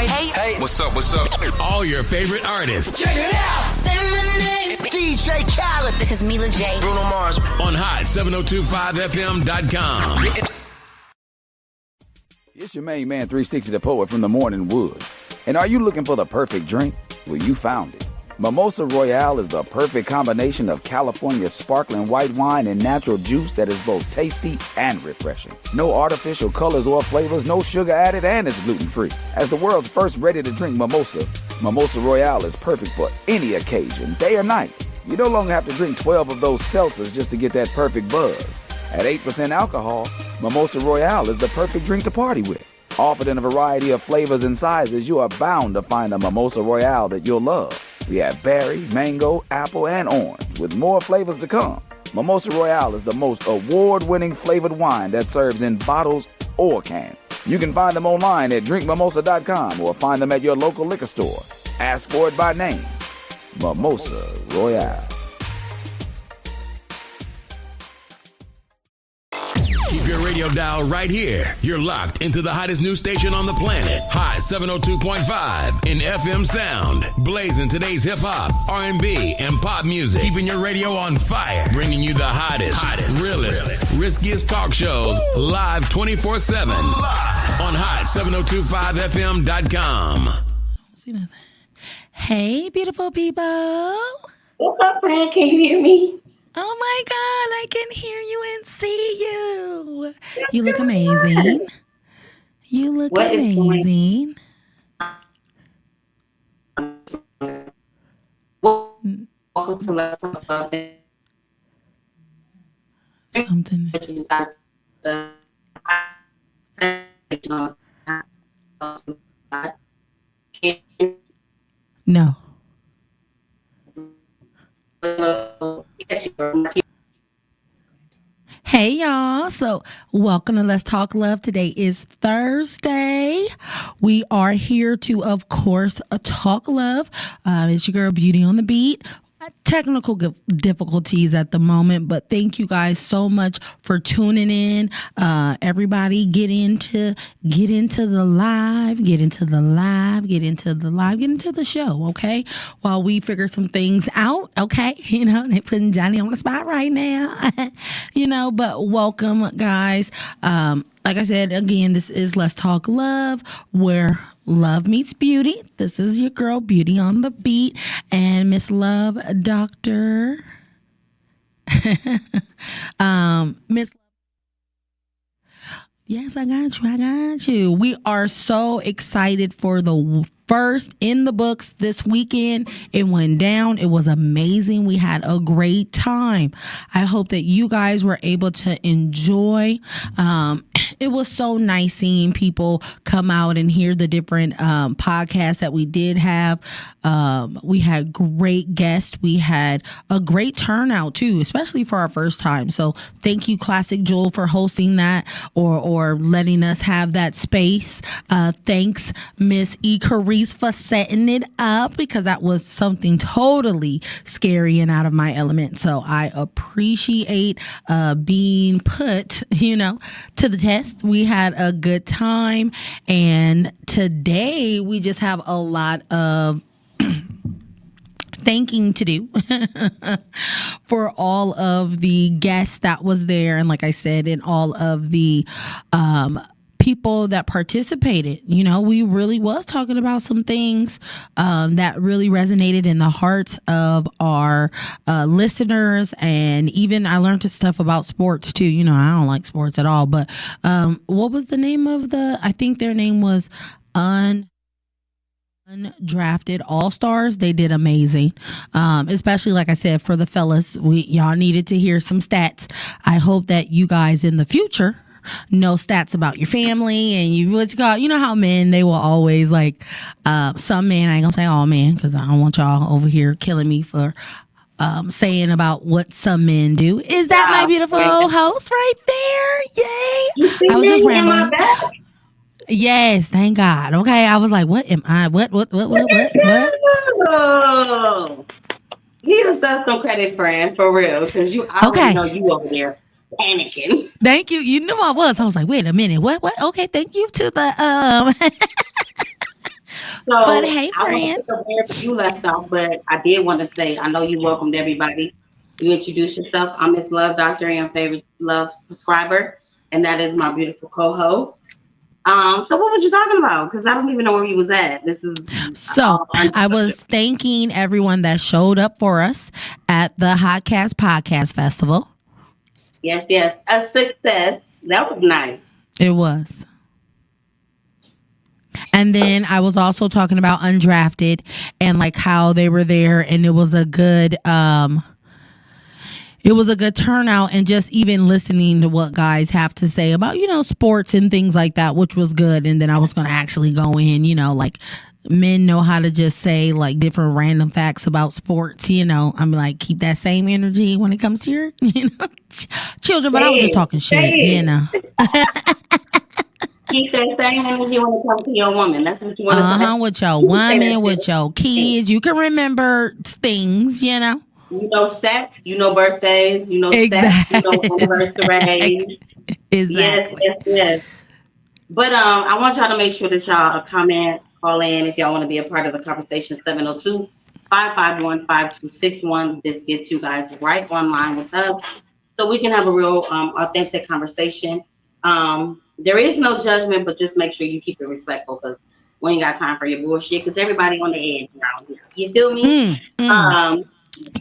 Hey, what's up? All your favorite artists. Check it out. Say my name. DJ Khaled. This is Mila J. Bruno Mars. On hot7025fm.com. It's your main man, 360 the Poet from the Morning Wood. And are you looking for the perfect drink? Well, you found it. Mimosa Royale is the perfect combination of California sparkling white wine and natural juice that is both tasty and refreshing. No artificial colors or flavors, no sugar added, and it's gluten-free. As the world's first ready-to-drink mimosa, Mimosa Royale is perfect for any occasion, day or night. You no longer have to drink 12 of those seltzers just to get that perfect buzz. At 8% alcohol, Mimosa Royale is the perfect drink to party with. Offered in a variety of flavors and sizes, you are bound to find a Mimosa Royale that you'll love. We have berry, mango, apple, and orange, with more flavors to come. Mimosa Royale is the most award-winning flavored wine that serves in bottles or cans. You can find them online at drinkmimosa.com or find them at your local liquor store. Ask for it by name. Mimosa Royale. Keep your radio dial right here. You're locked into the hottest news station on the planet. Hot 702.5 in FM sound. Blazing today's hip-hop, R&B, and pop music. Keeping your radio on fire. Bringing you the hottest, realest, riskiest talk shows. Live 24/7. On hot7025fm.com. See nothing. Hey, beautiful people. What's up, friend? Can you hear me? Oh my God, I can hear you and see you. You look amazing. You look amazing. Welcome to Let's Talk About Something. No. Hey y'all, so welcome to Let's Talk Love. Today is Thursday. We are here to, of course, talk love. It's your girl Beauty on the Beat. Technical difficulties at the moment, but thank you guys so much for tuning in. Everybody get into the show, okay? While we figure some things out, okay? You know, they're putting Johnny on the spot right now. You know, but welcome guys. Like I said, again, this is Let's Talk Love, where love meets beauty. This is your girl, Beauty on the Beat, and Miss Love, Doctor. Miss. Yes, I got you. We are so excited for the first in the books this weekend. It went down. It was amazing. We had a great time. I hope that you guys were able to enjoy. It was so nice seeing people come out and hear the different podcasts that we did have. We had great guests. We had a great turnout too, especially for our first time. So thank you, Classic Jewel, for hosting that or letting us have that space. Thanks, Miss E. Carice, for setting it up, because that was something totally scary and out of my element. So I appreciate being put, to the test. We had a good time, and today we just have a lot of thanking to do for all of the guests that was there, and like I said, and all of the people that participated. We really was talking about some things that really resonated in the hearts of our listeners, and even I learned stuff about sports too. I don't like sports at all, but what was the name of I think their name was Undrafted All-Stars. They did amazing, especially like I said, for the fellas. Y'all needed to hear some stats. I hope that you guys in the future know stats about your family, and you know how men, they will always some men, I ain't gonna say all men because I don't want y'all over here killing me for saying about what some men do. Is that my beautiful host right there? Yay! I was just rambling. Yes, thank God. Okay, I was like, what am I? What? Oh, give us some credit, friend, for real, because I already know you over there panicking. Thank you. You knew I was. I was like, wait a minute. What? Okay, thank you to the But So hey, I want to friend. pick up where you left off, but I did want to say I know you welcomed everybody. You introduced yourself. I'm Miss Love Doctor and favorite love prescriber, and that is my beautiful co-host. So what were you talking about? Because I don't even know where you was at. This is So all I was unstructured. thanking everyone that showed up for us at the Hotcast Podcast Festival. Yes, yes, a success. That was nice. It was. And then I was also talking about undrafted and like how they were there and it was a good turnout and just even listening to what guys have to say about, sports and things like that, which was good. And then I was going to actually go in, like men know how to just say like different random facts about sports, I'm like, keep that same energy when it comes to your, children. But I was just Say talking it. Say shit. it. Keep that same energy when it comes to your woman. That's what you want to say. With your You can say that woman, with your shit. kids. You can remember things. You know stats, you know birthdays, you know stats, you know Exactly. anniversary. Yes, Exactly. yes, yes. But I want y'all to make sure that y'all comment, call in if y'all want to be a part of the conversation. 702-551-5261. This gets you guys right online with us so we can have a real authentic conversation. There is no judgment, but just make sure you keep it respectful because we ain't got time for your bullshit because everybody on the edge around here. You feel me? Mm, mm, Um,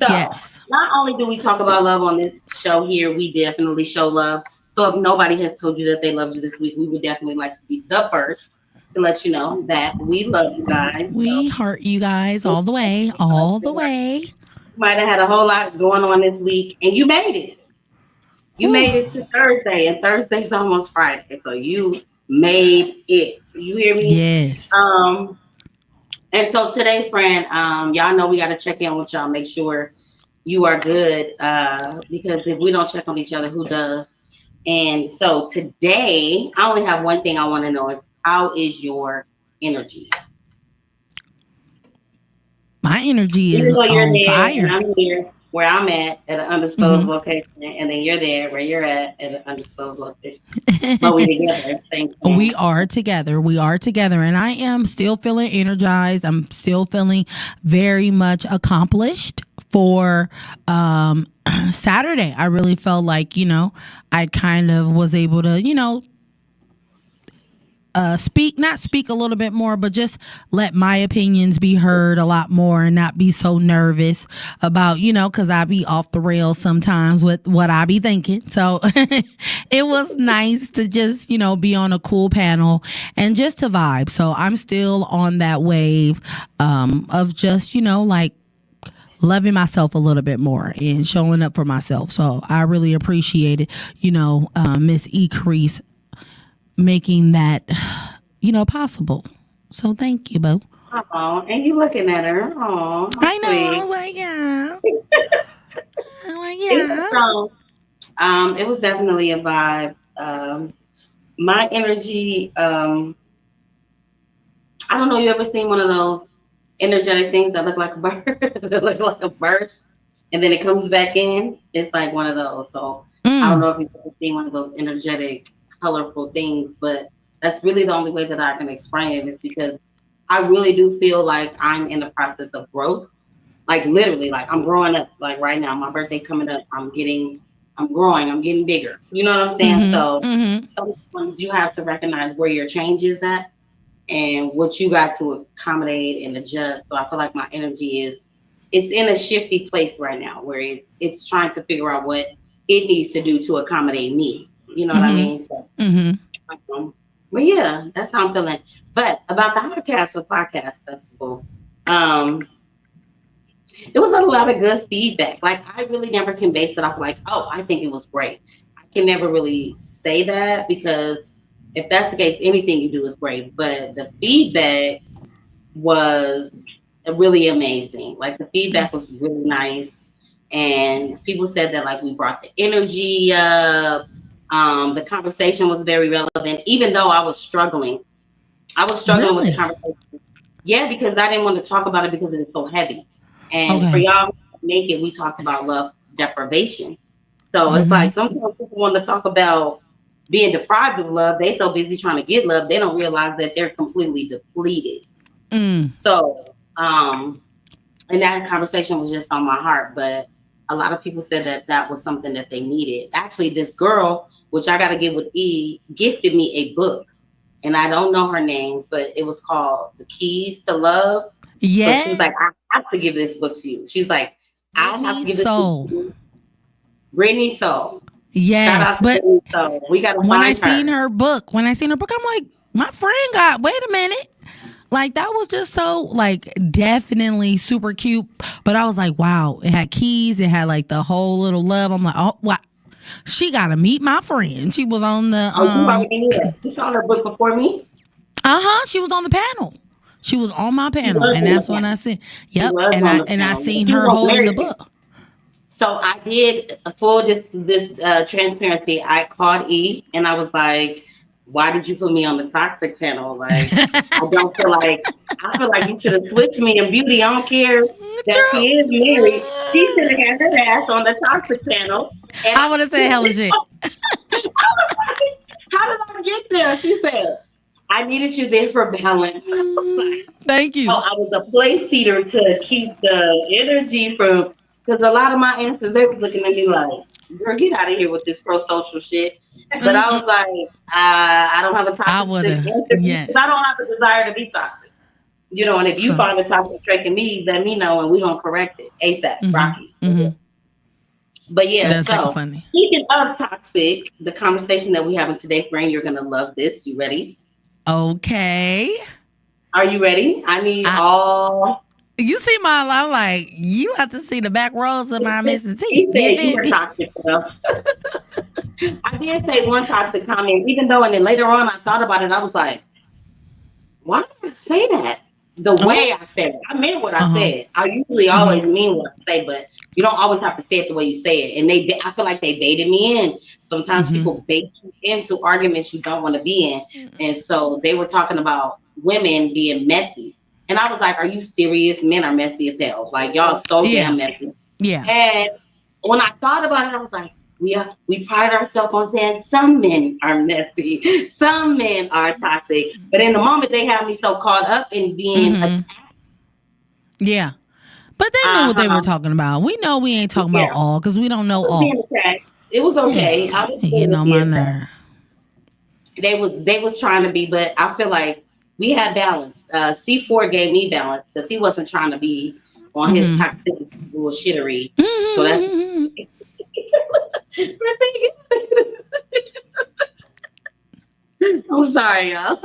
so yes. not only do we talk about love on this show here, we definitely show love. So if nobody has told you that they loved you this week, we would definitely like to be the first to let you know that we love you guys. We heart you guys So all the way, all the way. you might have had a whole lot going on this week and you made it. You Whew. made it to Thursday, and Thursday's almost Friday. So you made it. You hear me? Yes. Um, and so today, friend, y'all know we got to check in with y'all, make sure you are good. Because if we don't check on each other, who does? And so today, I only have one thing I want to know is how is your energy? My energy Even is though you're on there and fire. I'm here where I'm at an undisclosed Hmm. location, and then you're there where you're at an undisclosed location. But we together at the same time. We are together. We are together. And I am still feeling energized. I'm still feeling very much accomplished for Saturday. I really felt like, I kind of was able to, not speak a little bit more, but just let my opinions be heard a lot more and not be so nervous about, because I be off the rails sometimes with what I be thinking. So it was nice to just, be on a cool panel and just to vibe. So I'm still on that wave of just, like loving myself a little bit more and showing up for myself. So I really appreciate it, Miss E. Crease making that, possible. So thank you, Bo. Oh, and you looking at her. Oh, how I know. I sweet. was like, yeah. I'm like, It was, yeah. it was definitely a vibe. My energy, I don't know, you ever seen one of those energetic things that look like a bird, that look like a burst, and then it comes back in? It's like one of those. So I don't Mm, know if you've ever seen one of those energetic, colorful things, but that's really the only way that I can explain it is because I really do feel like I'm in the process of growth. Like literally, like I'm growing up. Like right now, my birthday coming up. I'm growing. I'm getting bigger. You know what I'm saying? So mm-hmm. sometimes you have to recognize where your change is at and what you got to accommodate and adjust. So I feel like my energy it's in a shifty place right now where it's trying to figure out what it needs to do to accommodate me. You know what I Mm-hmm. mean? So, Mm-hmm. but yeah, that's how I'm feeling. But about the Podcast with Podcast Festival, um, it was a lot of good feedback. Like I really never can base it off like, oh, I think it was great. I can never really say that because if that's the case, anything you do is great. But the feedback was really amazing. Like the feedback was really nice. And people said that like we brought the energy up. The conversation was very relevant, even though I was struggling. I was struggling with the Really? conversation. Yeah, because I didn't want to talk about it because it was so heavy. And for Okay. y'all make it, we talked about love deprivation. So it's Mm-hmm. like sometimes people want to talk about being deprived of love. They so busy trying to get love, they don't realize that they're completely depleted. So, and that conversation was just on my heart, but a lot of people said that that was something that they needed. Actually, this girl, which I got to give with E, gifted me a book, and I don't know her name, but it was called The Keys to Love. So she was Yeah. like, I have to give this book to you. She's like, I have to Brittany give this book Soul. to you. Brittany Soul. Shout Yes. out to But Brittany Soul. We got to when I find seen her. her book, I'm like, my friend got, wait a minute. Like that was just so like definitely super cute. But I was like, wow, it had keys, it had like the whole little love. I'm like, oh wow. She gotta meet my friend. She was on the Oh, you already knew that. You saw her book before me? she was on the panel. She was on my She panel. was And on the that's when panel. I said, She yep. was And on I the and I panel. seen She was her on holding the Married. book. So I did a full this transparency. I called E and I was like, "Why did you put me on the toxic panel? Like, I don't feel like I feel like you should have switched me in beauty. I don't care that she is married. She should have had her ass on the toxic panel." And I I would have said hella shit. was like, "How did I get there?" She said, "I needed you there for balance." I was like, Thank oh, you. I was a place seater to keep the energy from, because a lot of my answers, they was looking at me like, girl, get out of here with this pro social shit. But I was like, I don't have a I toxic would have. answer Yes. because I don't have a desire to be toxic. You know, and if you Sure. find a toxic trait in me, let me know and we're going to correct it ASAP, Rocky. But yeah, That's hecka so funny. speaking of toxic, the conversation that we're having today, friend, you're going to love this. You ready? Okay. Are you ready? I need I all. You see my I'm like, you have to see the back rows of my missing teeth. He You said you feel were me? toxic enough. I did say one toxic comment, even though, and then later on I thought about it. I was like, why did I say that? The way Oh. I said it, I meant what I Uh-huh. said. I usually Mm-hmm. always mean what I say, but you don't always have to say it the way you say it. And I feel like they baited me in. Sometimes Mm-hmm. people bait you into arguments you don't want to be in. And so they were talking about women being messy. And I was like, are you serious? Men are messy as hell. Like, y'all so Yeah. damn messy. Yeah. And when I thought about it, I was like, we pride ourselves on saying some men are messy, some men are toxic. But in the moment, they have me so caught up in being Mm-hmm. attacked. Yeah. But they knew what they were Uh-huh. talking about. We know we ain't talking Yeah, about all because we don't I know was being all. attacked. It was okay. I Yeah. was Getting being on my attacked. nerve. They was trying to be, but I feel like we had balance. C4 gave me balance because he wasn't trying to be on his Mm-hmm. toxic bullshittery. So that's. Mm-hmm. I'm sorry, y'all.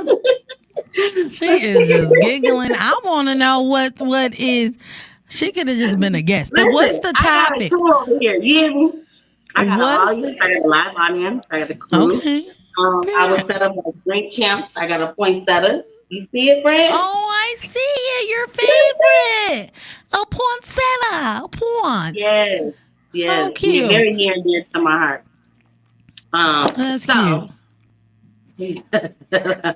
She is just giggling. I want to know what is. She could have just been a guest. But what's Listen, the I got a topic? crew over here. You hear me? I got an What's audience. I got a live audience. I got a crew. okay? I was set up like drink champs. I got a poinsettia. You see it, friend? Oh, I see it. Your favorite. A poinsettia. A point. Yes, How yes. cute. Very near and dear to my heart. That's So. cute.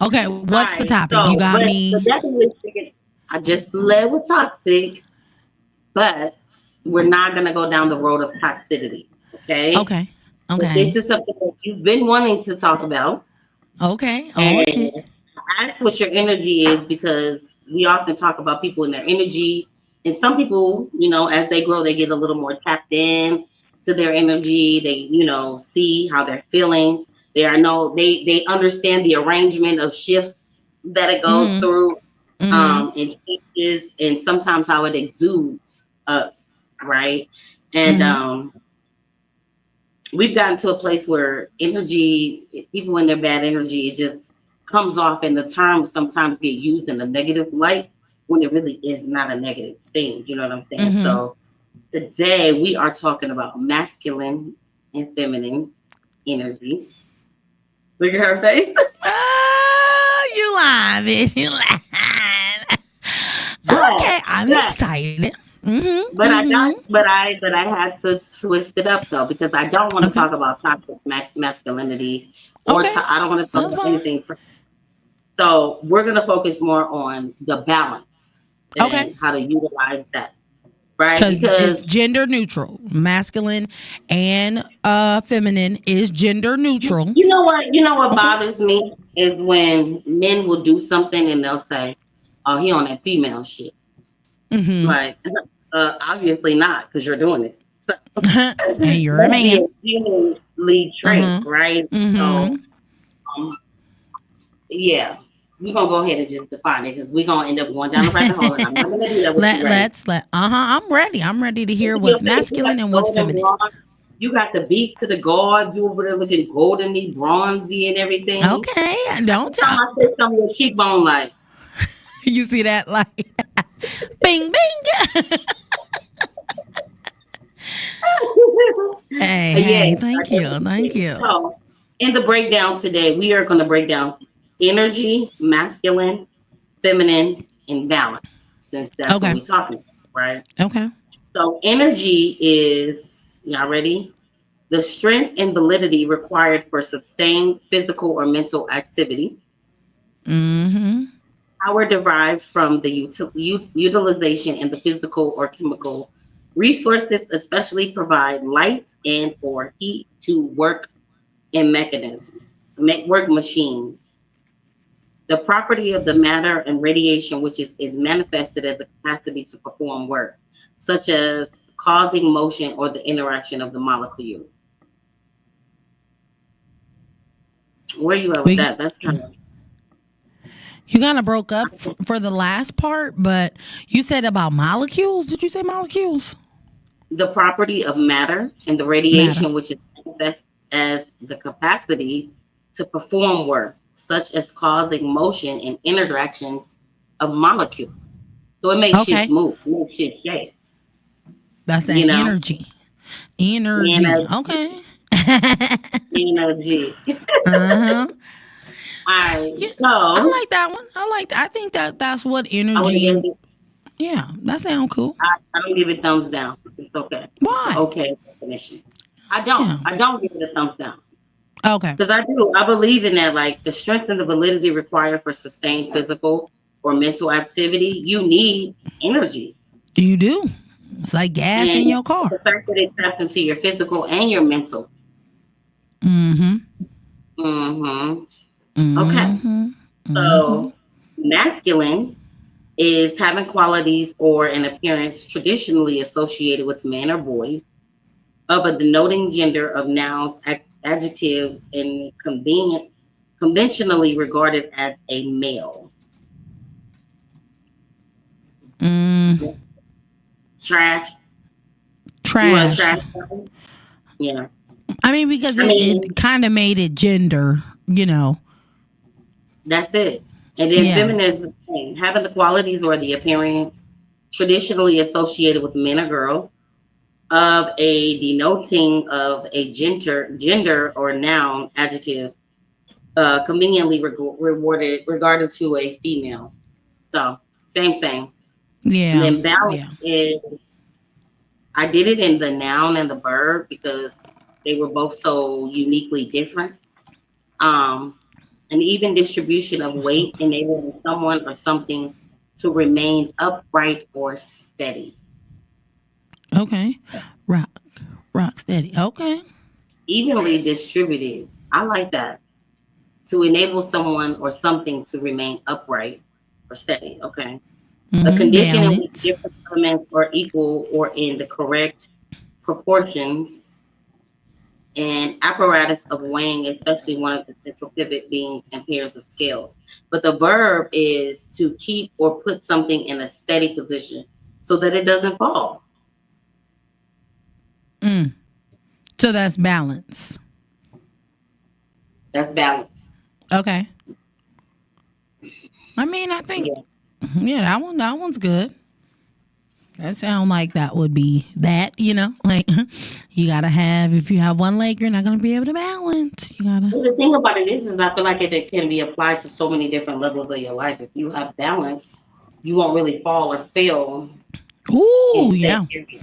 Okay, All what's the right. topic? You So, got but me. definitely, I just led with toxic, but we're not gonna go down the road of toxicity. Okay. Okay. But this Okay. is something that you've been wanting to talk about. Okay. Oh And shit. that's what your energy is, because we often talk about people and their energy. And some people, as they grow, they get a little more tapped in to their energy. They, see how they're feeling. They understand the arrangement of shifts that it goes Mm-hmm. through, Mm-hmm. and changes, and sometimes how it exudes us, right? And Mm-hmm. we've gotten to a place where energy, people in their bad energy, it just comes off, and the terms sometimes get used in a negative light when it really is not a negative thing. You know what I'm saying? Mm-hmm. So today we are talking about masculine and feminine energy. Look at her face. Oh, you lying, bitch. You lying. but Okay, I'm but excited. Mm-hmm. but I got Mm-hmm. but I had to twist it up though, because I don't want to Okay. talk about toxic masculinity, or Okay. I don't want to talk That's about fine. anything. So we're going to focus more on the balance Okay. and how to utilize that, right? Because it's Because gender neutral. Masculine and feminine is gender neutral. you know what Okay. bothers me is when men will do something and they'll say, oh, he on that female shit. Mm-hmm. Like, obviously not, because you're doing it. So And you're a that'd be man. a human lead trait, Uh-huh. right? Mm-hmm. So, um, yeah, we're gonna go ahead and just define it because we're gonna end up going down the rabbit hole, and I'm not gonna do that with you right now. Let's I'm ready. I'm ready to hear Look at your what's face. You got masculine the and what's golden feminine. blonde. You got the beak to the guards. You over there looking goldenly bronzy and everything. Okay, Every don't time tell. I say something, your cheekbone like. You see that? Like, bing, bing. Hey, Yeah, hey, I thank you. definitely Thank think you. so. In the breakdown today, we are going to break down energy, masculine, feminine, and balance, since that's what Okay. we're talking about, right? Okay. So, energy is, y'all ready? The strength and validity required for sustained physical or mental activity. Mm-hmm. Power derived from the utilization in the physical or chemical resources, especially provide light and or heat to work in mechanisms, work machines. The property of the matter and radiation, which is manifested as the capacity to perform work, such as causing motion or the interaction of the molecule. Where you at with We that? That's kind of You kind of broke up for the last part, but you said about molecules. Did you say molecules? the property of matter and the Matter. radiation, which is manifest as the capacity to perform work, such as causing motion and interactions of molecules. So it makes shit Okay. move, it makes shit shake, That's you that know? energy. Energy. Energy, Okay. energy. Uh-huh. All right, Yeah. I so like that one. I think that's what I would give energy. it, Yeah, that sounds cool. I don't give it thumbs down. It's okay. It's an Why? okay definition. Yeah. I don't give it a thumbs down. Okay. Because I believe in that, like the strength and the validity required for sustained physical or mental activity, you need energy. You do. It's like gas And in your the car. fact that it taps into your physical and your mental. Mm-hmm. hmm Okay. Mm-hmm. Mm-hmm. So masculine is having qualities or an appearance traditionally associated with men or boys of a denoting gender of nouns, adjectives, and conventionally regarded as a male. Mm. Trash. You want to Trash. trash something? Yeah. I mean, because I it mean, kind of made it gender, you know. that's it. And then Yeah. feminine is the same. Having the qualities or the appearance traditionally associated with men or girls of a denoting of a gender or noun, adjective, conveniently rewarded regarded to a female. So same. And Yeah. then balance Yeah. is I did it in the noun and the verb because they were both so uniquely different. Um, an even distribution of So weight enabling someone or something to remain upright or steady. okay. Rock. Rock steady. Okay. Evenly distributed. I like that. To enable someone or something to remain upright or steady. Okay. A Mm-hmm. condition in which Balance. different elements are equal or in the correct proportions and apparatus of weighing, especially one of the central pivot beings and pairs of scales. But the verb is to keep or put something in a steady position so that it doesn't fall. Mm. So that's balance. That's balance. Okay. I mean, I think Yeah. yeah, that one's good. That sound like that would be that, you know, like you gotta have if you have one leg, you're not gonna be able to balance. You gotta. Well, the thing about it is I feel like it can be applied to so many different levels of your life. If you have balance, you won't really fall or fail in Ooh, said yeah. area.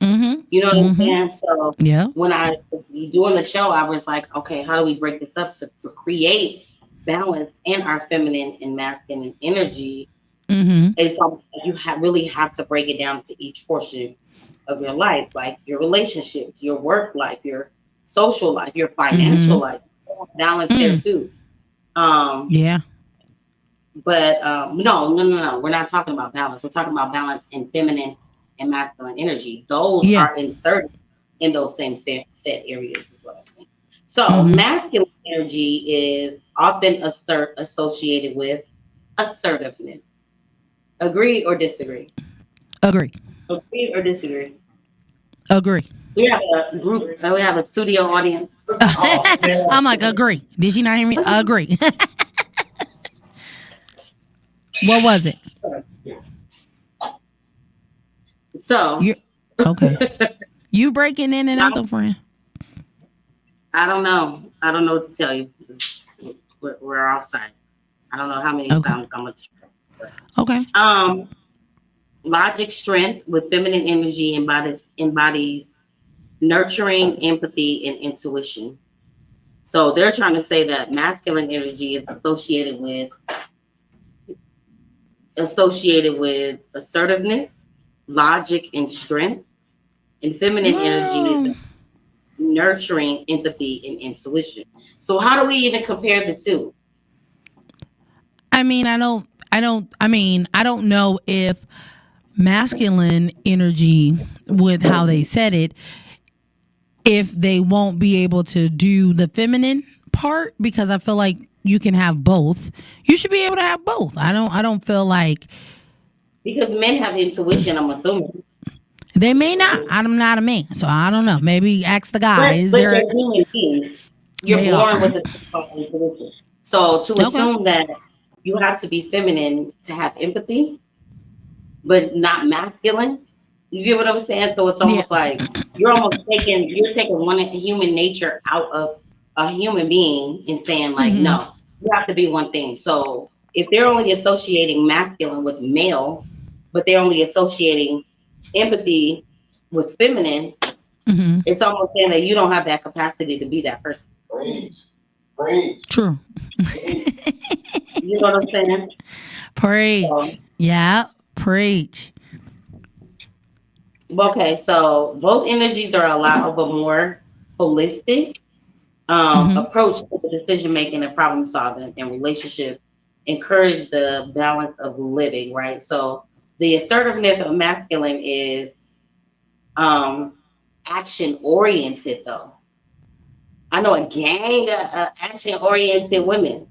Mm-hmm. You know what I'm Mm-hmm. saying? So Yeah. when I was doing the show, I was like, okay, how do we break this up to create balance in our feminine and masculine energy? Mm-hmm. And so you really have to break it down to each portion of your life, like your relationships, your work life, your social life, your financial Mm-hmm. life. Balance there Mm. too. Um, Yeah. But no. We're not talking about balance. We're talking about balance in feminine and masculine energy. Those Yeah. are inserted in those same set areas, is what I'm saying. So Mm-hmm. masculine energy is often associated with assertiveness. Agree or disagree? Agree. Agree or disagree? Agree. We have a group. We have a studio audience. I'm like, agree. Did she not hear me? Agree. What was it? So You okay? You breaking in and out though, friend. I don't know. I don't know what to tell you. We're outside. I don't know how many Okay. times I'm gonna try. Okay. Um, logic strength with feminine energy embodies nurturing, empathy, and intuition. So they're trying to say that masculine energy is associated with assertiveness, logic, and strength, and feminine energy is Well, nurturing, empathy, and intuition. So how do we even compare the two? I mean, I don't know if masculine energy, with how they said it, if they won't be able to do the feminine part, because I feel like you can have both. You should be able to have both. I don't feel like Because men have intuition, I'm assuming. they may not. I'm not a man, so I don't know. Maybe ask the guy. But Is but there? they're human beings. You're They born are. with a thing called intuition. So to Okay. assume that you have to be feminine to have empathy, but not masculine, you get what I'm saying? So it's Yeah. almost like you're taking one human nature out of a human being and saying like, Hmm. no, you have to be one thing. So if they're only associating masculine with male, but they're only associating empathy with feminine, Hmm. it's almost saying that you don't have that capacity to be that person. True. You know what I'm saying? Preach. So, Yeah. Preach. okay, so both energies are allowed of a more holistic Hmm. approach to the decision making and problem solving and relationship. Encourage the balance of living, right? So the assertiveness of masculine is um, action oriented, though. I know a gang of action oriented women.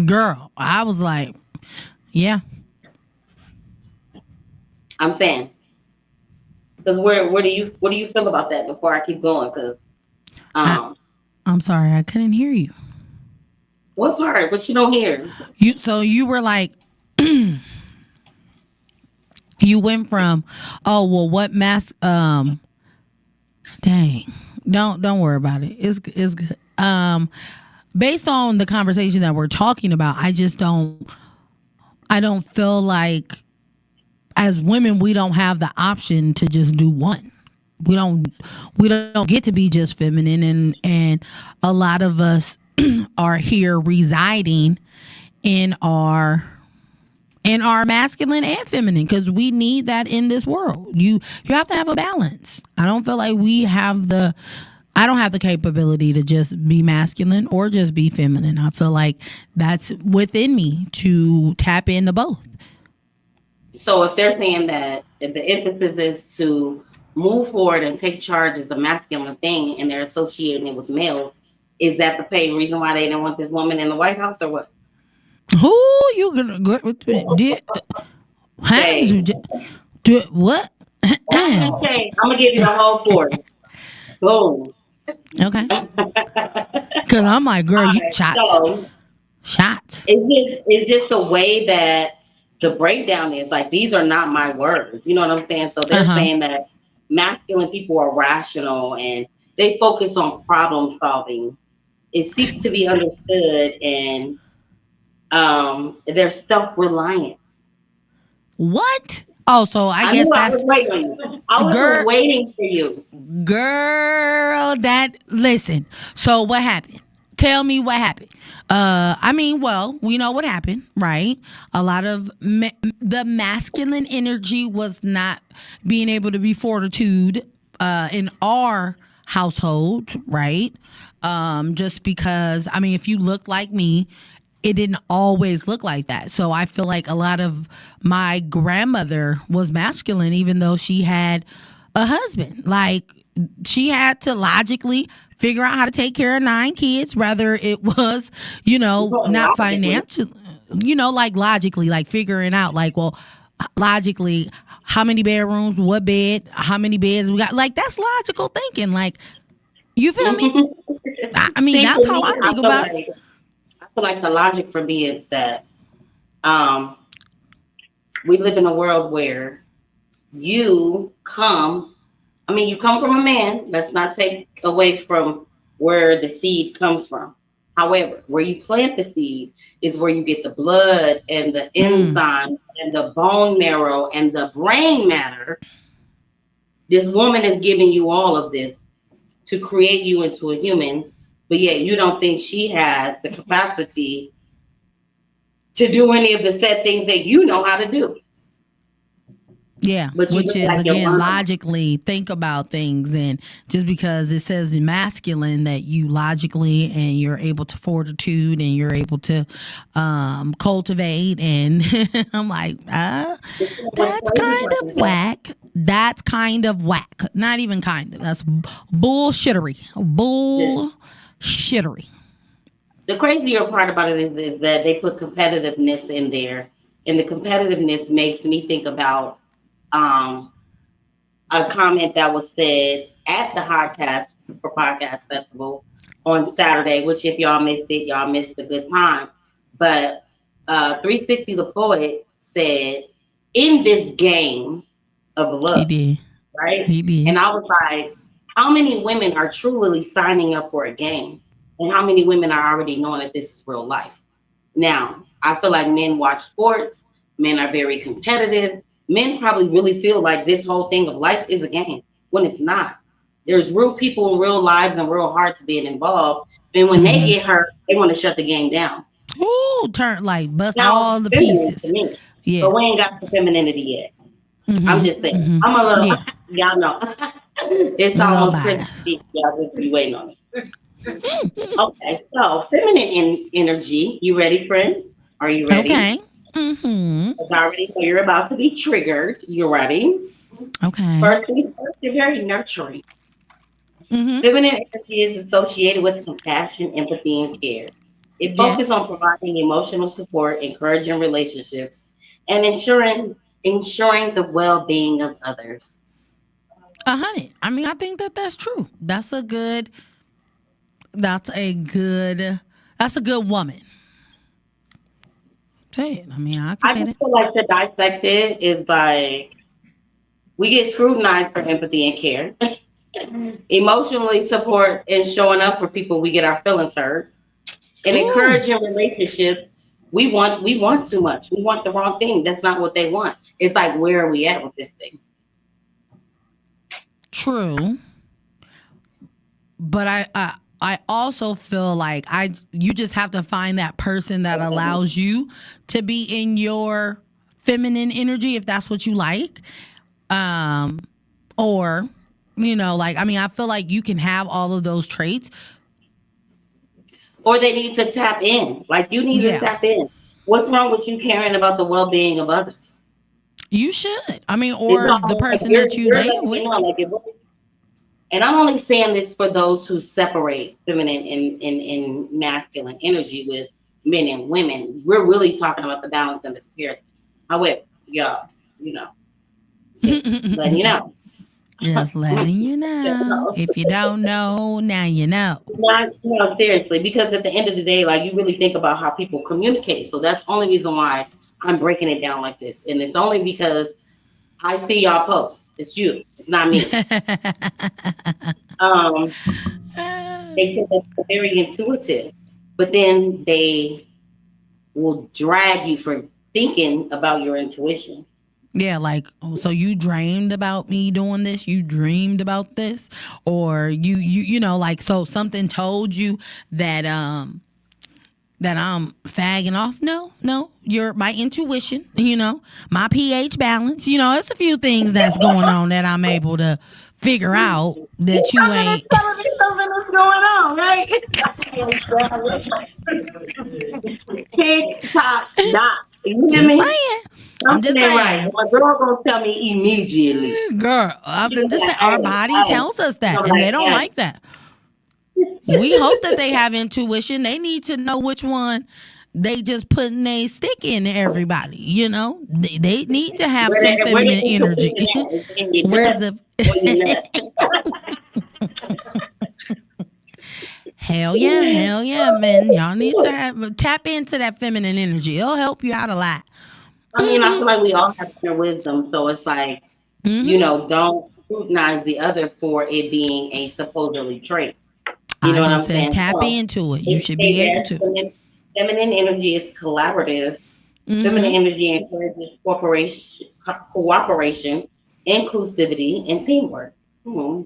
Girl, I was like, yeah. I'm saying. Because what do you feel about that before I keep going? Because I um, I'm sorry, I couldn't hear you. what part? What you don't hear? You were like, you went from, oh well, what mask? Dang, don't worry about it. It's good. Based on the conversation that we're talking about, I don't feel like as women we don't have the option to just do one. We don't we don't get to be just feminine, and a lot of us are here residing in our masculine and feminine, because we need that in this world. You have to have a balance. I don't feel like I don't have the capability to just be masculine or just be feminine. I feel like that's within me to tap into both. So if they're saying that the emphasis is to move forward and take charge as a masculine thing, and they're associating it with males, is that the main reason why they didn't want this woman in the White House, or what? Who you gonna go did? Huh? Shay, Did what? that's what I'm saying. I'm gonna give you the whole story. Boom. Okay. Cause I'm like, girl, All you right. shots, So shots. it's just the way that the breakdown is. Like these are not my words. You know what I'm saying? So Uh they're huh. saying that masculine people are rational and they focus on problem solving. It seeks to be understood, and they're self-reliant. What? Oh, so I I guess knew I was that's waiting on you. I was girl, waiting for you. girl. That listen. So what happened? Tell me what happened. I mean, well, we know what happened, right? A lot of the masculine energy was not being able to be fortitude in our household, right? Just because, I mean, if you look like me, it didn't always look like that. So I feel like a lot of my grandmother was masculine, even though she had a husband. Like, she had to logically figure out how to take care of 9 kids, whether it was, not financial, like logically, like figuring out, like, well, logically, how many bedrooms, what bed, how many beds we got. Like, that's logical thinking. Like, you feel me? I mean, See, that's for how me, I think about it. I feel like the logic for me is that um, we live in a world where you come, you come from a man. Let's not take away from where the seed comes from. However, where you plant the seed is where you get the blood and the enzyme and the bone marrow and the brain matter. This woman is giving you all of this to create you into a human, but yet you don't think she has the capacity to do any of the said things that you know how to do. Yeah, But you which look is, like you're again, learning. logically think about things, and just because it says masculine, that you logically and you're able to fortitude and you're able to cultivate, and I'm like, that's kind of whack. That's kind of whack. Not even kind of. That's bullshittery. Bullshittery. The crazier part about it is that they put competitiveness in there, and the competitiveness makes me think about um, a comment that was said at the Podcast for Podcast Festival on Saturday, which if y'all missed it, y'all missed a good time. But 360 the Poet said, in this game of He love, did. right? He did. And I was like, how many women are truly signing up for a game? And how many women are already knowing that this is real life? Now, I feel like men watch sports, men are very competitive. Men probably really feel like this whole thing of life is a game when it's not. There's real people in real lives and real hearts being involved. And when they get hurt, they want to shut the game down. Ooh, turn, like, bust Now all it's the feminine to pieces. me, Yeah. but we ain't got the femininity yet. I'm just saying. I'm a little, Yeah. y'all know. It's A little almost biased. Christmas. Y'all just be waiting on it. Okay, so feminine energy. You ready, friend? Are you ready? Okay. Mm-hmm. Already, so you're about to be triggered. You ready? Okay. First things first, you're very nurturing. Mm-hmm. Feminine energy is associated with compassion, empathy, and care. It focuses Yes. on providing emotional support, encouraging relationships, and ensuring the well-being of others. 100. I mean, I think that that's true. That's a good woman. Say it. I mean, I can I say just that. feel like to dissect it is like we get scrutinized for empathy and care. Emotionally support and showing up for people, we get our feelings hurt. And Ooh, encouraging relationships, we want too much. We want the wrong thing. That's not what they want. It's like, where are we at with this thing? true. But I also feel like you just have to find that person that allows you to be in your feminine energy, if that's what you like. Or, like, I mean, I feel like you can have all of those traits. Or they need to tap in. Like, you need to Yeah, tap in. What's wrong with you caring about the well-being of others? you should. I mean, It's or the almost like person that you you're lay letting me with. know, like, and I'm only saying this for those who separate feminine and masculine energy with men and women. We're really talking about the balance and the comparison. However, y'all, just letting you know. Just letting you know. If you don't know, now you know. Not, no, seriously, because at the end of the day, like, you really think about how people communicate. So that's the only reason why I'm breaking it down like this. And it's only because I see y'all post. It's you. It's not me. Um, they say that they're very intuitive, but then they will drag you for thinking about your intuition. Yeah, like, oh, so you dreamed about me doing this? You dreamed about this? Or like, so something told you that that I'm fagging off? No. You're my intuition, my pH balance. It's a few things that's going on that I'm able to figure out that you ain't. Something is going on, right? TikTok dot. You hear Just me? saying. I'm just Something ain't right. saying. My girl gonna tell me immediately. Girl, I'm She be just like, saying our hey, body hey. tells us that I'm and they like, don't hey. like that. We hope that they have intuition. They need to know which one they just putting a stick in everybody, you know? They need to have some Where the feminine energy. intuition at? Is in your Where's nuts the or your hell yeah, man. Y'all need to tap into that feminine energy. It'll help you out a lot. I mean, I feel like we all have inner wisdom, so it's like, don't scrutinize the other for it being a supposedly trait. You I know what I'm just said saying? tap So into it. You they should say be able that to. feminine energy is collaborative. Feminine Hmm. energy encourages cooperation, inclusivity, and teamwork. Hmm.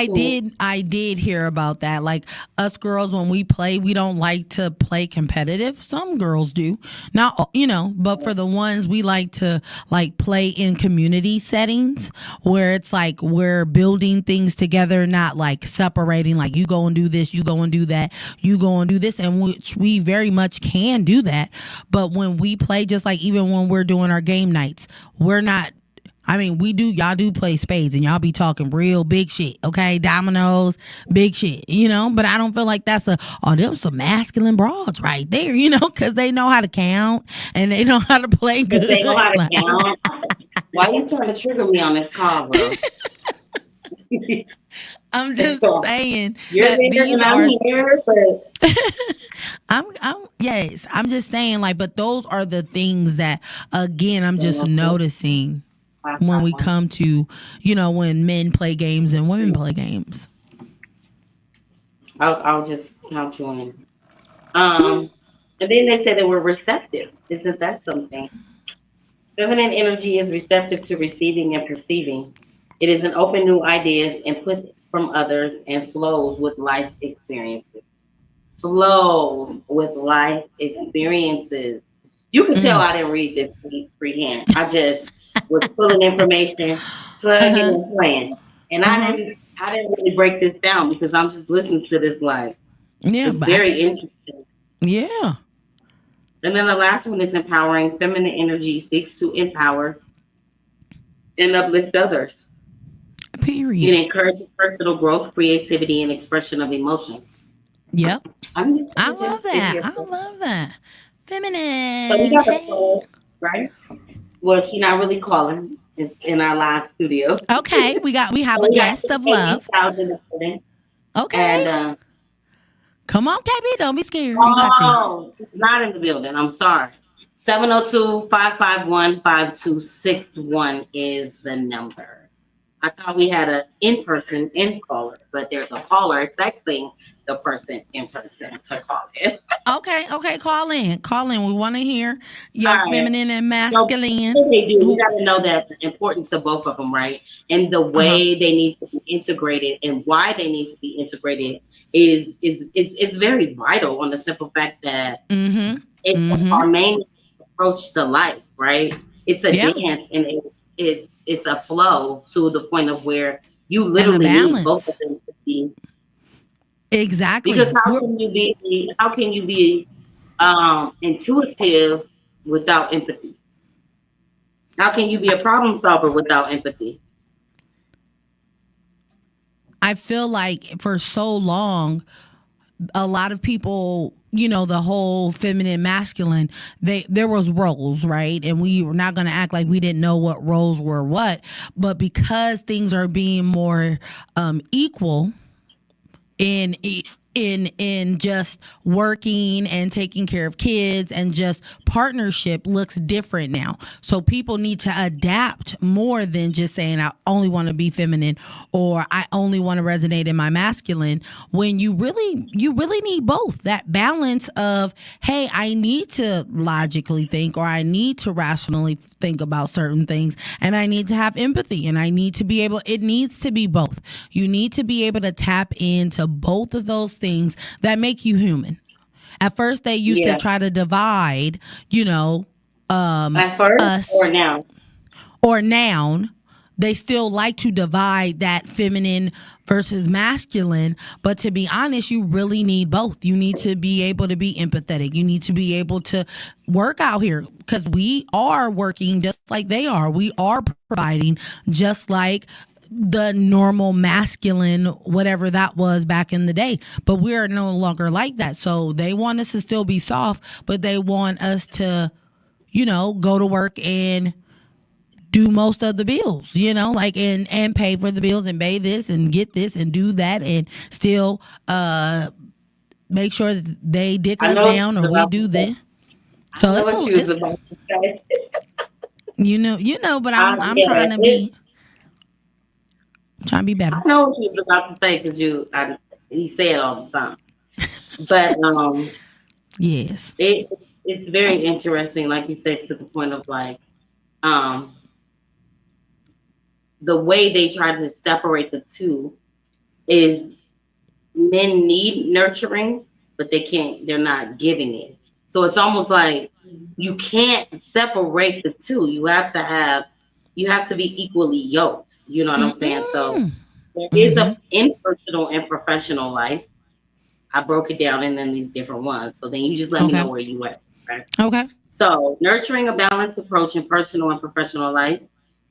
Hmm. I did hear about that. Like us girls, when we play, we don't like to play competitive. Some girls do, not but for the ones we like to like play in community settings where it's like we're building things together, not like separating. Like you go and do this, you go and do that, you go and do this, and which we very much can do that. But when we play, just like even when we're doing our game nights, we're not. I mean, y'all do play spades and y'all be talking real big shit, okay? Dominoes, big shit, but I don't feel like that's them some masculine broads right there, because they know how to count and they know how to play If they know how good. to count. Why you trying to trigger me on this call, bro? I'm just saying You're that there these and I'm are here, but I'm just saying like, but those are the things that again I'm just noticing when we come to, when men play games and women play games. I'll just count you in. And then they said they were receptive. Isn't that something? Feminine energy is receptive to receiving and perceiving. It is an open new ideas, input from others, and flows with life experiences. Flows with life experiences. You could tell Mm. I didn't read this freehand. I just was pulling information, plugging Uh-huh. and playing. And Uh-huh. I didn't really break this down because I'm just listening to this like Yeah, it's but I very get it. interesting. Yeah. And then the last one is empowering. Feminine energy seeks to empower and uplift others. It Period. encourages personal growth, creativity, and expression of emotion. Yep. I'm just I gonna love just sit that. here. I love that. So we Feminine. got the Hey. poll, right? Well, she's not really calling. It's in our live studio. Okay, we have So a we got guest of love. 80,000 in the building. Okay. And Come on, KB. Don't be scared. You got this. oh, she's not in the building. I'm sorry. 702-551-5261 is the number. I thought we had an in-person in caller, but there's a caller texting the person in person to call in. Okay. Call in. Call in. We want to hear All your right. feminine and So masculine. what they do, we Who? got to know that the importance of both of them, right? And the Uh huh. way they need to be integrated and why they need to be integrated is very vital on the simple fact that Mm-hmm. it's Mm-hmm. our main approach to life, right? It's a Yeah. dance and it's a flow to the point of where you And a literally need both of balance. them to be because Exactly. how can you be intuitive without empathy? How can you be a problem solver without empathy? I feel like for so long, a lot of people, the whole feminine masculine, there was roles, right? And we were not going to act like we didn't know what roles were what, but because things are being more equal in just working and taking care of kids, and just partnership looks different now. So people need to adapt more than just saying I only want to be feminine or I only want to resonate in my masculine, when you really need both. That balance of, hey, I need to logically think or I need to rationally think about certain things, and I need to have empathy, and I need to be able, it needs to be both. You need to be able to tap into both of those things that make you human. At first they used to Yeah. try to divide, At first us or now? or noun. they still like to divide that feminine versus masculine. But to be honest, you really need both. You need to be able to be empathetic. You need to be able to work out here, because we are working just like they are. We are providing just like the normal masculine, whatever that was back in the day. But we are no longer like that. So they want us to still be soft, but they want us to, go to work and do most of the bills, like and pay for the bills and pay this and get this and do that and still make sure that they dick us down or we do this. So I know what you was about to say. But I'm trying to be better. I know what you was about to say because you say it all the time. But yes, it's very interesting, like you said, to the point of like the way they try to separate the two is men need nurturing, but they're not giving it. So it's almost like you can't separate the two. You have to be equally yoked. You know what I'm saying? So there is a in personal and professional life. I broke it down in then these different ones. So then you just let me know where you at. Right? Okay. So nurturing a balanced approach in personal and professional life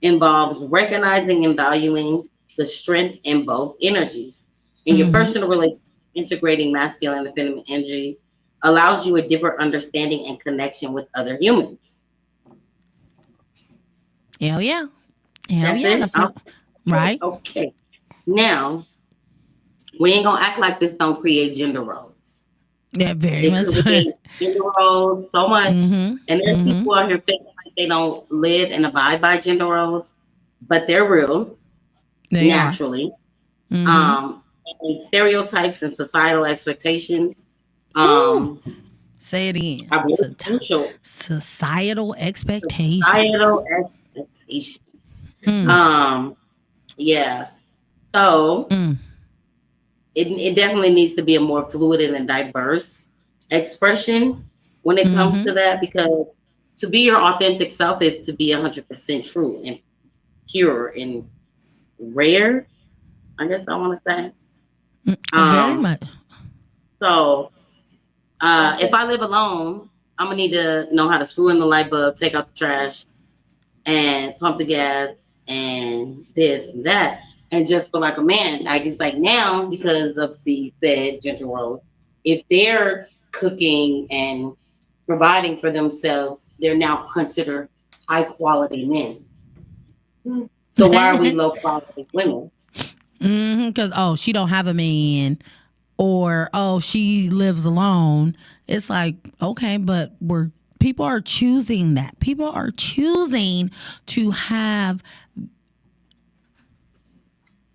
involves recognizing and valuing the strength in both energies. In your personal relationship, integrating masculine and feminine energies allows you a deeper understanding and connection with other humans. Hell yeah. That's right. Okay. Now, we ain't gonna act like this don't create gender roles. Yeah, very much. Gender roles so much. And there's people out here thinking like they don't live and abide by gender roles, but they're real. Naturally. And stereotypes and societal expectations. Say it again. Societal expectations. Yeah. So it definitely needs to be a more fluid and diverse expression when it comes to that, because to be your authentic self is to be 100% true and pure and rare, I guess I want to say. Very much. So if I live alone, I'm gonna need to know how to screw in the light bulb, take out the trash, and pump the gas, and this and that. And just for like a man, like it's like now, because of the said gender roles, if they're cooking and providing for themselves, they're now considered high quality men. So why are we low quality women? Because she don't have a man, or she lives alone. It's like, okay, but people are choosing that. People are choosing to have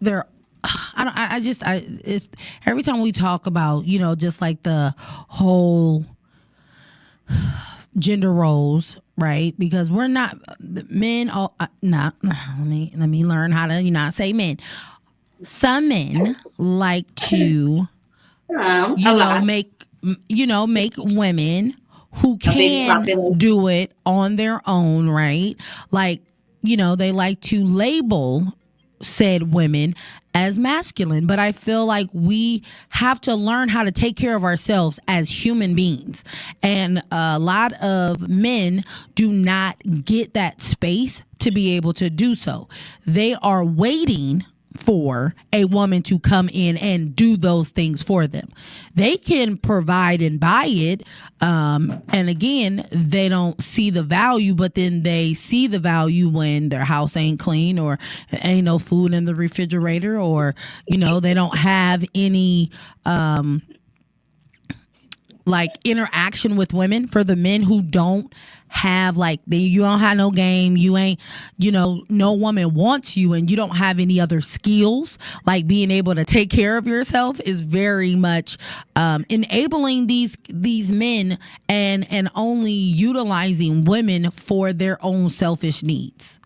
their every time we talk about, just like the whole gender roles, right? Because we're not men. Let me learn how to not say men. Some men like to, make women who can do it on their own, right? Like, they like to label said women as masculine, but I feel like we have to learn how to take care of ourselves as human beings. And a lot of men do not get that space to be able to do so. They are waiting for a woman to come in and do those things for them. They can provide and buy it. And again, they don't see the value, but then they see the value when their house ain't clean, or ain't no food in the refrigerator, or, they don't have any, like interaction with women. For the men who don't have you don't have no game, you ain't, no woman wants you, and you don't have any other skills, like being able to take care of yourself, is very much enabling these men and only utilizing women for their own selfish needs.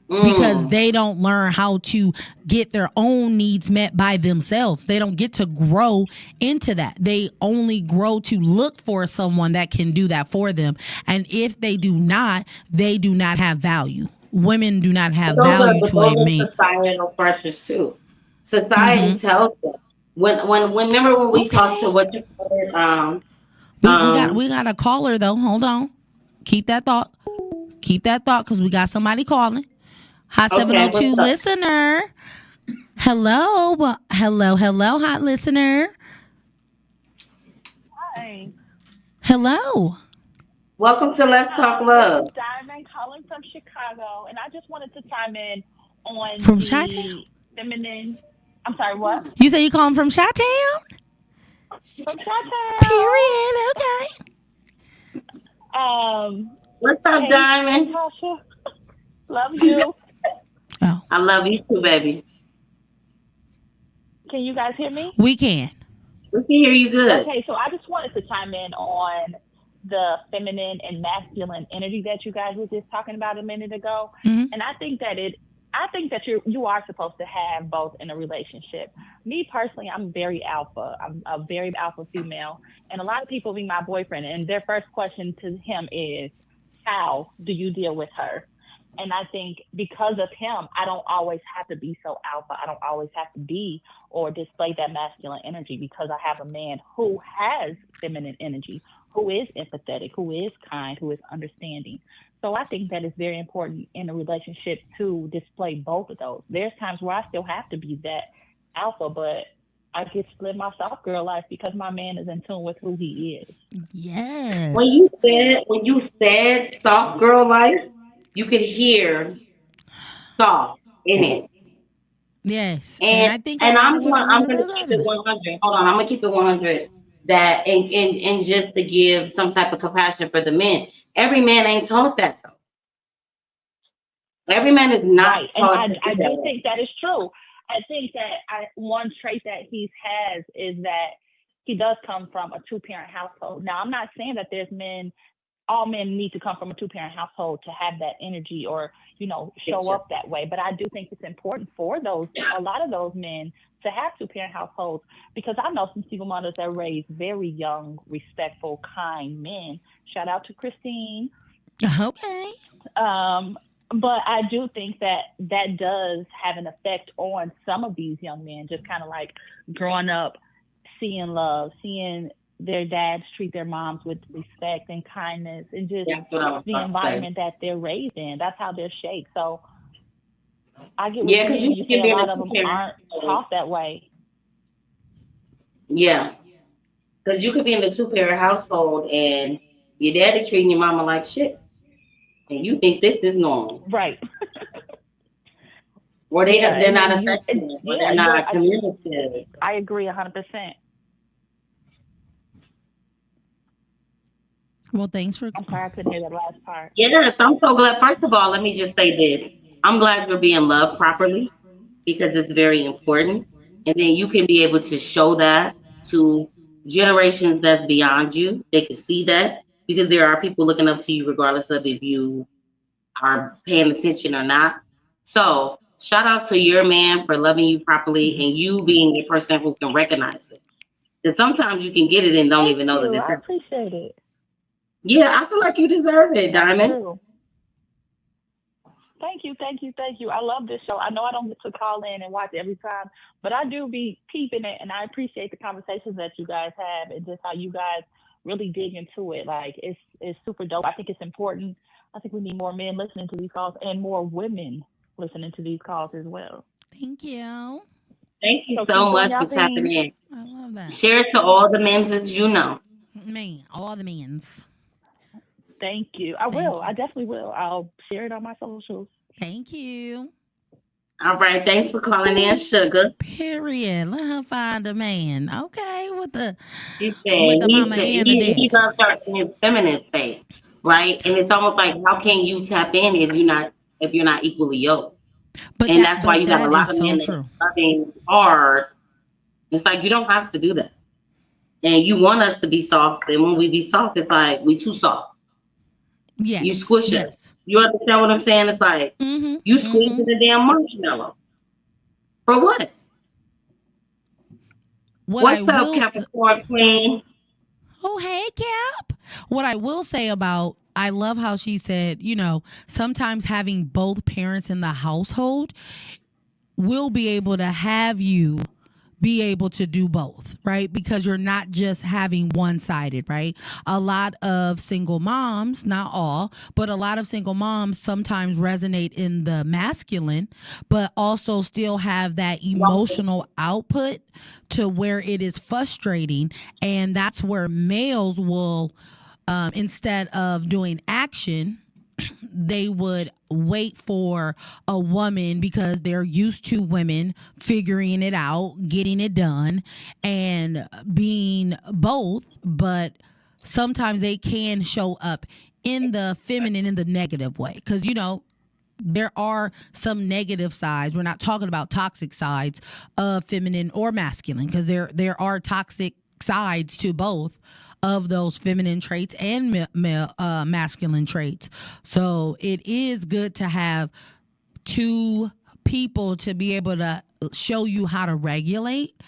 Because they don't learn how to get their own needs met by themselves. They don't get to grow into that. They only grow to look for someone that can do that for them. And if they do not have value women do not have value But to a those man. are societal pressures too. Society Mm-hmm. tells us when remember when we talked to Okay. what you call it, We um got a caller though. Hold on. Keep that thought. Keep that thought because we got somebody calling. Hot okay, 702 what's up? listener. Hello. Hello, hot listener. Hi. Hello. Welcome to Let's Talk This Love. is Diamond calling from Chicago, and I just wanted to chime in on From Chi-Town? the feminine. I'm sorry, what? You say you calling from Chi-Town? From Chi-Town. Period. Okay. What's up, Hey, Diamond? Natasha, love you. Oh, I love you too, baby. Can you guys hear me? we can. We can hear you good. Okay, so I just wanted to chime in on the feminine and masculine energy that you guys were just talking about a minute ago. Mm-hmm. And I think that you are supposed to have both in a relationship. Me personally, I'm very alpha. I'm a very alpha female. And a lot of people be my boyfriend and their first question to him is, how do you deal with her? And I think because of him, I don't always have to be so alpha. I don't always have to be or display that masculine energy because I have a man who has feminine energy, who is empathetic, who is kind, who is understanding. So I think that it's very important in a relationship to display both of those. There's times where I still have to be that alpha, but I get to live my soft girl life because my man is in tune with who he is. Yes. When you said soft girl life, you could hear soft in it. Yes. And And I think a lot of women I'm want a gonna keep result of it it. 100. Hold on, I'm gonna keep it 100. That and just to give some type of compassion for the men. Every man ain't taught that though. Every man is Right. not And taught to do I that do way. think that is true. I think that one trait that he has is that he does come from a two-parent household. Now, I'm not saying that all men need to come from a two-parent household to have that energy or, show Picture. up that way. But I do think it's important for a lot of those men to have two-parent households because I know some single mothers that raise very young, respectful, kind men. Shout out to Christine. Okay. Um, but I do think that that does have an effect on some of these young men, just kind of like growing up, seeing love, seeing their dads treat their moms with respect and kindness, and just That's what I was the about to say. environment that they're raised in. That's how they're shaped. So I get what Yeah, you because mean you when you say can a be in a lot of two them parent aren't household. taught that way. Yeah, because you could be in a two parent household and your daddy treating your mama like shit, and you think this is normal, Right. or Yeah. they're And not then affectionate, or they're yeah, not communicative. I agree 100%. Well, thanks for. I'm sorry I couldn't hear that last part. Yes, I'm so glad. First of all, let me just say this: I'm glad you're being loved properly because it's very important, and then you can be able to show that to generations that's beyond you. They can see that because there are people looking up to you, regardless of if you are paying attention or not. So shout out to your man for loving you properly and you being a person who can recognize it. Because sometimes you can get it and don't Thank even know that you. it's I happening. appreciate it. Yeah, I feel like you deserve it, That's Diamond. true. Thank you, thank you, thank you. I love this show. I know I don't get to call in and watch every time, but I do be peeping it, and I appreciate the conversations that you guys have and just how you guys really dig into it. Like it's super dope. I think it's important. I think we need more men listening to these calls and more women listening to these calls as well. Thank you. Thank you So so keep doing much y'all for tapping thing. in. I love that. Share it to all the men that you know. Man, all the men's. Thank you. I Thank will. you. I definitely will. I'll share it on my socials. Thank you. All right, thanks for calling in, Sugar. Period. Let her find a man. Okay, He with said the mama and the he daddy. loves her in his feminine state, right? And it's almost like how can you tap in if you're not equally yoked? And that's why But you got a that lot is of so men that true. are loving hard. It's like you don't have to do that. And you want us to be soft, and when we be soft, it's like we too soft. You Yes. squish us. Yes. You understand what I'm saying? It's like Mhm. you squeezing Mhm. the damn marshmallow. For what? What I What's up, will Capricorn Queen? Oh, hey Cap. What I will say about I love how she said, sometimes having both parents in the household will be able to have you be able to do both, right? Because you're not just having one-sided, right? A lot of single moms, not all, but a lot of single moms sometimes resonate in the masculine, but also still have that emotional output to where it is frustrating. And that's where males will, instead of doing action, they would wait for a woman because they're used to women figuring it out, getting it done, and being both. But sometimes they can show up in the feminine in the negative way because, there are some negative sides. We're not talking about toxic sides of feminine or masculine because there are toxic sides to both of those feminine traits and masculine traits. So it is good to have two people to be able to show you how to regulate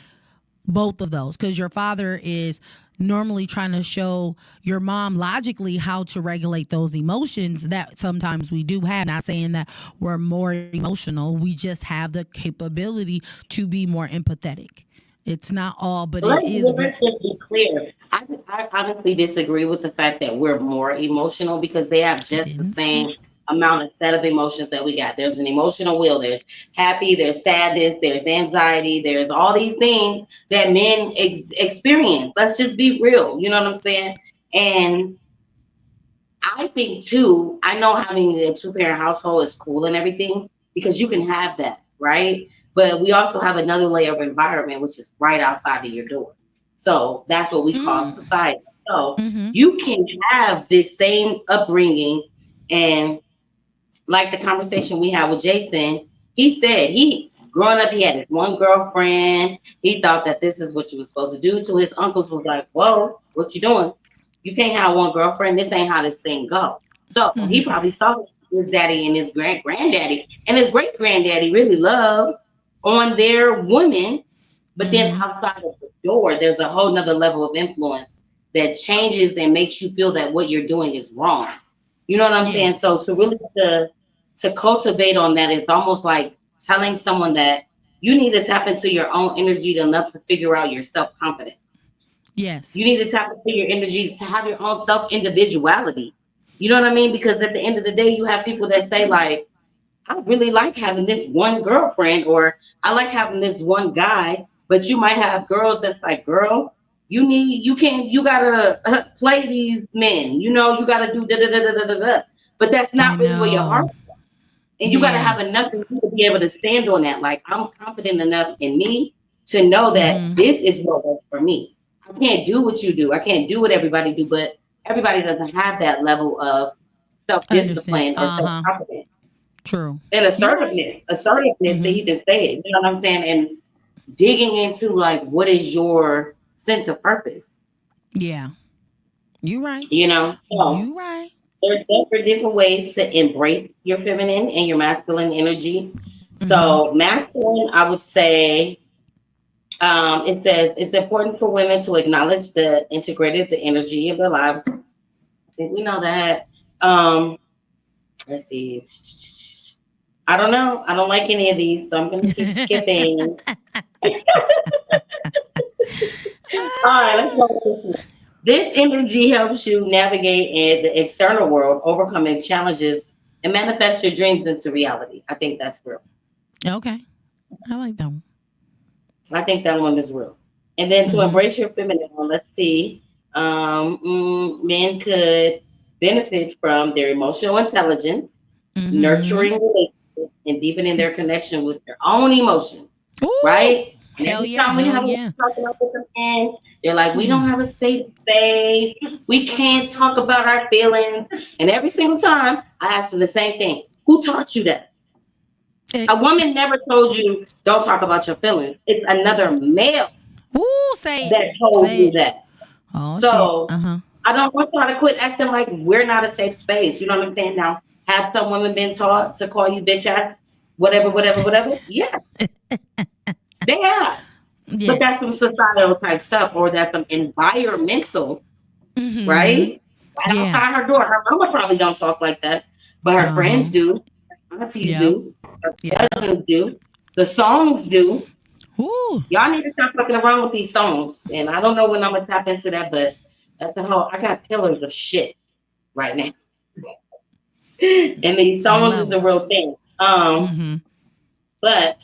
both of those, because your father is normally trying to show your mom logically how to regulate those emotions that sometimes we do have. Not saying that we're more emotional, we just have the capability to be more empathetic. It's not all, but it is. Let's just be clear. I honestly disagree with the fact that we're more emotional because they have just the same amount of set of emotions that we got. There's an emotional wheel. There's happy, there's sadness, there's anxiety, there's all these things that men experience. Let's just be real. You know what I'm saying? And I think too, I know having a two-parent household is cool and everything because you can have that, right? But we also have another layer of environment, which is right outside of your door. So that's what we call society. So you can have this same upbringing, and like the conversation we had with Jason, he said growing up, he had his one girlfriend. He thought that this is what you were supposed to do. To his uncles was like, whoa, what you doing? You can't have one girlfriend. This ain't how this thing go. So he probably saw his daddy and his granddaddy and his great granddaddy really love on their women. But then outside of the door, there's a whole nother level of influence that changes and makes you feel that what you're doing is wrong. You know what I'm saying? So to really to cultivate on that, it's almost like telling someone that you need to tap into your own energy enough to figure out your self-confidence. Yes. You need to tap into your energy to have your own self-individuality. You know what I mean? Because at the end of the day, you have people that say like, I really like having this one girlfriend, or I like having this one guy, but you might have girls that's like, girl, you gotta play these men, you gotta do da da da da da da. But that's not really where your heart is. And you gotta have enough in you to be able to stand on that. Like, I'm confident enough in me to know that this is what works for me. I can't do what you do. I can't do what everybody do, but everybody doesn't have that level of self-discipline or self-confidence. True. And assertiveness to even say it. You know what I'm saying? And digging into like, what is your sense of purpose? Yeah. You're right. So you're right. There's different ways to embrace your feminine and your masculine energy. So masculine, I would say, it says it's important for women to acknowledge the energy of their lives. I think we know that. Let's see. I don't know. I don't like any of these, so I'm going to keep skipping. All right, let's go with this one. This energy helps you navigate in the external world, overcoming challenges, and manifest your dreams into reality. I think that's real. Okay. I like that one. I think that one is real. And then to embrace your feminine, let's see. Men could benefit from their emotional intelligence, nurturing relationships, and deepening their connection with their own emotions. Ooh, right? And every time we have talk about with the men, they're like, we don't have a safe space. We can't talk about our feelings. And every single time I ask them the same thing. Who taught you that? A woman never told you don't talk about your feelings. It's another male that told you that. Oh, so I don't want y'all to quit acting like we're not a safe space. You know what I'm saying? Now, have some women been taught to call you bitch ass, whatever? Yeah. They have. Yes. But that's some societal type stuff, or that's some environmental, right? right Yeah. outside her door. Her mama probably don't talk like that, but her friends do. Aunties Yep. do. Her Yep. cousins do. The songs do. Woo. Y'all need to stop fucking around with these songs. And I don't know when I'm gonna tap into that, but that's the whole. I got pillars of shit right now, and these Some songs is a real levels. thing. Mm-hmm. But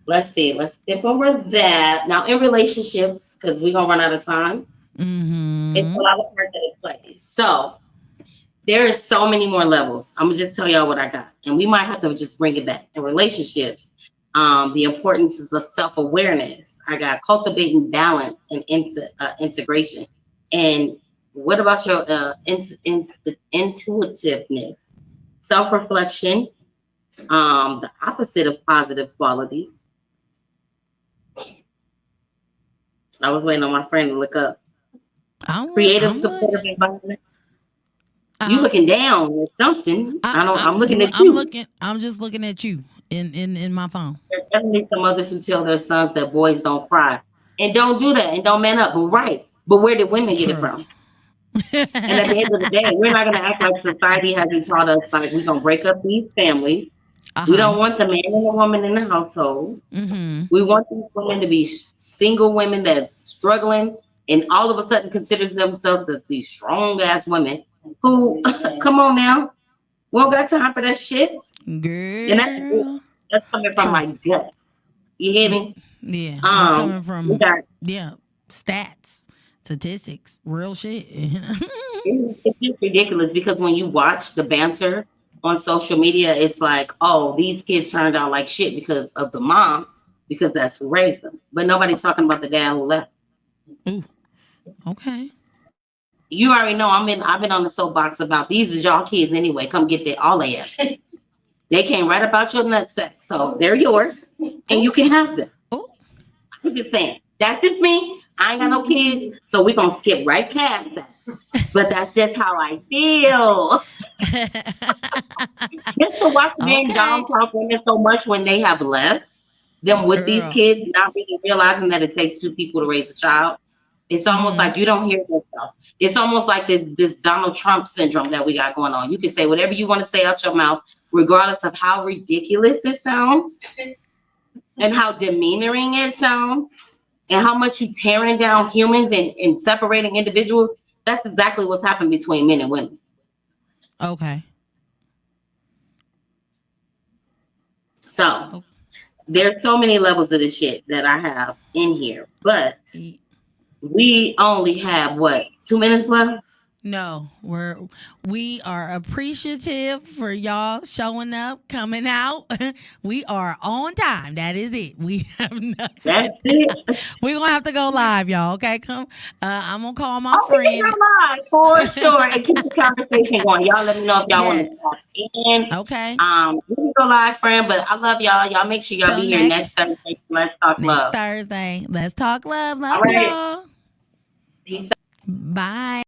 let's see. Let's skip over that. Now, in relationships, because we're gonna run out of time, it's a Mm-hmm. lot of parts that it plays. So there is so many more levels. I'm gonna just tell y'all what I got, and we might have to just bring it back in relationships. The importance of self-awareness. I got cultivating balance and integration. And what about your intuitiveness, self-reflection? The opposite of positive qualities. I was waiting on my friend to look up creative, I'm look. supportive environment. You Uh-huh. looking down at something? I, I don't. I, I'm looking at I'm you. looking. I'm just looking at you in my phone. There's definitely some mothers who tell their sons that boys don't cry and don't do that and don't man up. But right. But where did women get it True. from? And at the end of the day, we're not going to act like society hasn't taught us like we're going to break up these families. We Uh-huh. don't want the man and the woman in the household. Mm-hmm. We want these women to be single women that's struggling and all of a sudden considers themselves as these strong ass women who, come on now, we don't got time for that shit. And Girl. that's coming from True. my gut. You hear me? Yeah. That's coming We from got stats, statistics, real shit. it's just ridiculous because when you watch the banter on social media, it's like, oh, these kids turned out like shit because of the mom, because that's who raised them. But nobody's talking about the dad who left. Ooh. Okay. You already know I've been on the soapbox about these is y'all kids anyway. Come get that all they have. They came right about your nutsack. So they're yours and you can have them. Oh. I'm just saying. That's just me. I ain't got no kids. So we're gonna skip right past that. But that's just how I feel. Just to watch men Okay. down talk women so much when they have left them with these Girl. kids, not really realizing that it takes two people to raise a child. It's almost Mm-hmm. like you don't hear yourself. It's almost like this Donald Trump syndrome that we got going on. You can say whatever you want to say out your mouth, regardless of how ridiculous it sounds and how demeaning it sounds and how much you tearing down humans and separating individuals. That's exactly what's happened between men and women. Okay. So Oh. there's so many levels of this shit that I have in here, but E- we only have what 2 minutes left. No, we are appreciative for y'all showing up, coming out. We are on time. That is it. We have nothing. That's it. We're gonna have to go live, y'all. Okay, come. I'm gonna call my Oh, we can friend. go live for sure and keep the conversation going. Y'all let me know if y'all want Yeah. to talk in. Okay. We can go live, friend, but I love y'all. Y'all make sure y'all Till be here next next Thursday. Let's talk next love. Thursday. Let's talk love. All Love right. y'all. Peace. Bye.